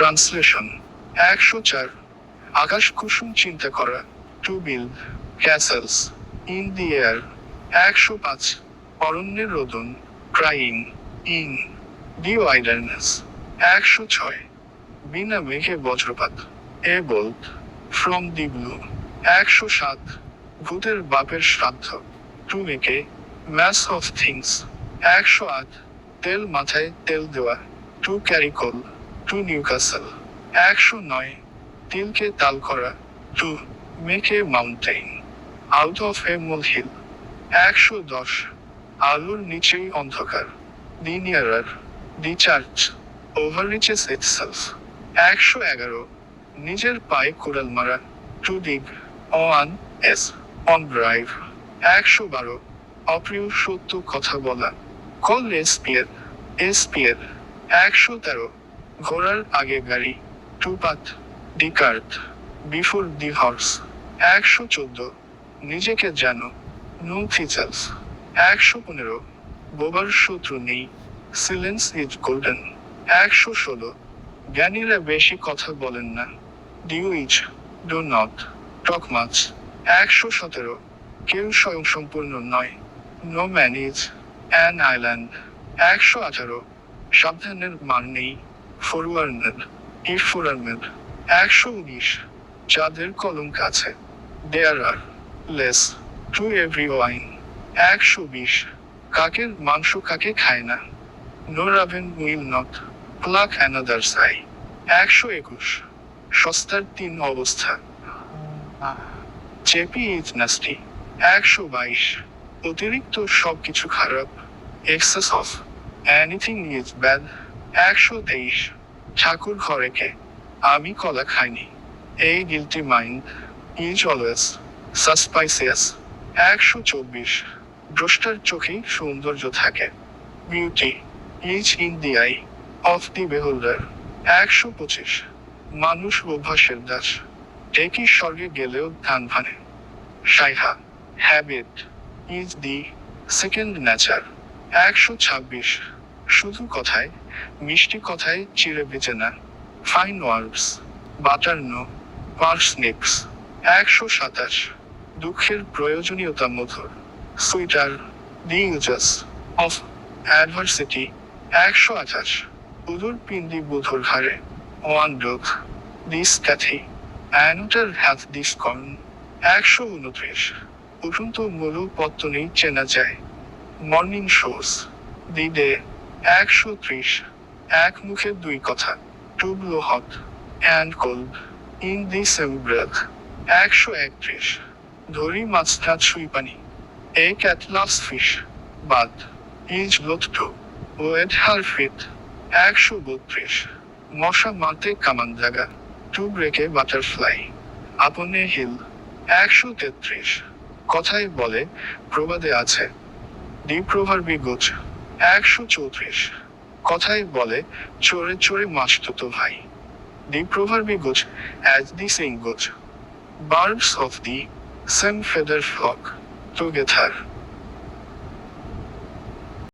translation 104 আকাশ কুসুম চিন্তা করা to build castles in the air 105 অরণ্যের রোদন ক্রাইং ইন দি ওয়াইল্ডারনেস 106 বিনা মেঘে বজ্রপাত a bolt from the blue 107 ভূতের বাপের শ্রাদ্ধ to make mess of things 108 তেল মাথায় তেল দেওয়া to carry coal to Newcastle 109 তিলকে তাল করা to make a mountain out of a molehill 110 আলোর নিচেই অন্ধকার দি নিয়ারার দি চার্চ ওভাররিচেস ইটসেলফ 111 নিজের পায়ে কোড়াল মারা two ডিগ on S on drive 112 অপ্রিয় সত্য কথা বলা কল এসপিয়ার 113 ঘোড়ার আগে গাড়ি টু পাত দি কার্ট বিফোর দি হর্স 114 নিজেকে জানো নো ফিচার্স 115 বোবার শত্রু নেই সিলেন্স ইজ গোল্ডেন 116 জ্ঞানীরা বেশি কথা বলেন না ডিউ ইজ ডো নট টক মাচ 117 কেউ স্বয়ংসম্পূর্ণ নয় no man is an island 118 সাবধানের মান নেই ফরওয়ার্নার ইফোরারমেন্ট 119 যাদের কলঙ্ক আছে there are lees to every wine 120 কাকের মাংস কাকে খায় না no raven will not pluck another's eye 121 সস্তার 3 অবস্থা চেপি ইজ নাস্টি 122 অতিরিক্ত সবকিছু খারাপ excess of anything is bad 123 ঠাকুর ঘরে কে আমি কলা খাইনি এই guilty mind is always suspicious 124 দ্রষ্টার চোখেই সৌন্দর্য থাকে beauty is in the eye of the beholder 125 মানুষ অভ্যাসের দাস একই স্বর্গে গেলেও ধান ভানে সাইহা habit is the second nature 126 শুধু কথায় মিষ্টি কথায় চিড়ে বেঁচে না fine words butter no parsnips 127 দুঃখের প্রয়োজনীয়তা মধুর সুইটার দি ইউজাস অফ অ্যাডভার্সিটি 128 উদুর পিন্ডি বুধুর ঘাড়ে one doth the scathe another hath the scorn 129 উঠন্ত মরু পত্তনেই চেনা যায় মর্নিং শোস দি ডে 130 এক মুখে দুই কথা to blow hot and cold in the same breath 131 ধরি মাছটা ছুঁই পানি a cat loves fish but is loath to wet her feet 132 মশা মারতে কামান জাগা টু ব্রেকে বাটারফ্লাই আপনে হিল 133 কথায় বলে প্রবাদে আছে দি প্রভার্বি গোছ 134 কথায় বলে চোরে চোরে মাসতুতো ভাই the proverb goes as the saying goes birds of the same feather flock together